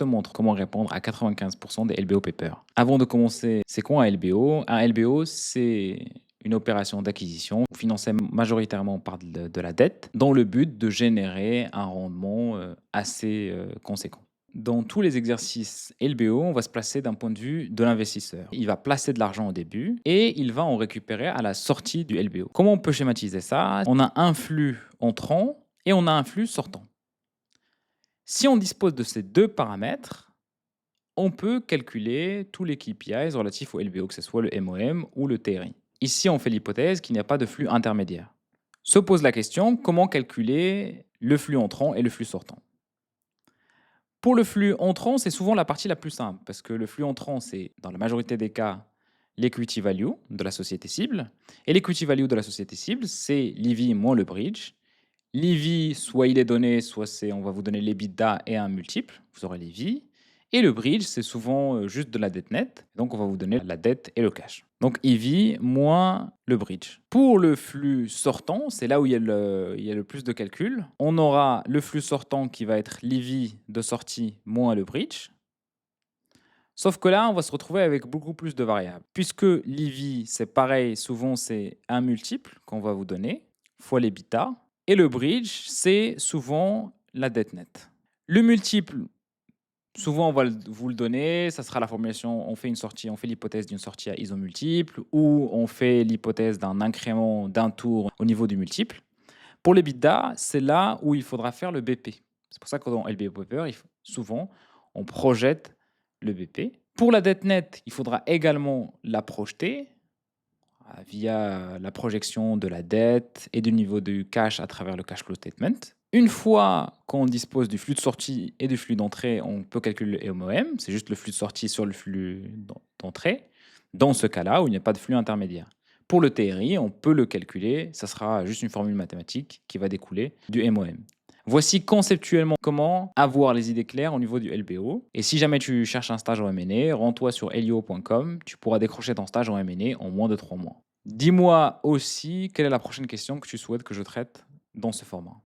te montre comment répondre à 95% des LBO papers. Avant de commencer, c'est quoi un LBO? Un LBO, c'est une opération d'acquisition financée majoritairement par de la dette dans le but de générer un rendement assez conséquent. Dans tous les exercices LBO, on va se placer d'un point de vue de l'investisseur. Il va placer de l'argent au début et il va en récupérer à la sortie du LBO. Comment on peut schématiser ça? On a un flux entrant et on a un flux sortant. Si on dispose de ces deux paramètres, on peut calculer tous les KPIs relatifs au LBO, que ce soit le MOM ou le TRI. Ici, on fait l'hypothèse qu'il n'y a pas de flux intermédiaire. Se pose la question, comment calculer le flux entrant et le flux sortant? Pour le flux entrant, c'est souvent la partie la plus simple, parce que le flux entrant, c'est dans la majorité des cas l'equity value de la société cible. Et l'equity value de la société cible, c'est l'EV moins le bridge. L'EV, soit il est donné, soit on va vous donner l'EBITDA et un multiple, vous aurez l'EV. Et le bridge, c'est souvent juste de la dette nette, donc on va vous donner la dette et le cash. Donc EV moins le bridge. Pour le flux sortant, c'est là où il y a le plus de calculs. On aura le flux sortant qui va être l'EV de sortie moins le bridge. Sauf que là, on va se retrouver avec beaucoup plus de variables. Puisque l'EV, c'est pareil, souvent c'est un multiple qu'on va vous donner, fois l'EBITDA. Et le bridge, c'est souvent la dette nette. Le multiple, souvent on va vous le donner, ça sera la formulation, on fait une sortie, on fait l'hypothèse d'une sortie à isomultiple ou on fait l'hypothèse d'un incrément d'un tour au niveau du multiple. Pour l'EBITDA, c'est là où il faudra faire le BP. C'est pour ça que dans LBO Paper, souvent, on projette le BP. Pour la dette nette, il faudra également la projeter via la projection de la dette et du niveau du cash à travers le cash flow statement. Une fois qu'on dispose du flux de sortie et du flux d'entrée, on peut calculer le MOM. C'est juste le flux de sortie sur le flux d'entrée. Dans ce cas-là, où il n'y a pas de flux intermédiaire. Pour le TRI, on peut le calculer. Ça sera juste une formule mathématique qui va découler du MOM. Voici conceptuellement comment avoir les idées claires au niveau du LBO. Et si jamais tu cherches un stage en M&A, rends-toi sur elio.com. Tu pourras décrocher ton stage en M&A en moins de 3 mois. Dis-moi aussi quelle est la prochaine question que tu souhaites que je traite dans ce format.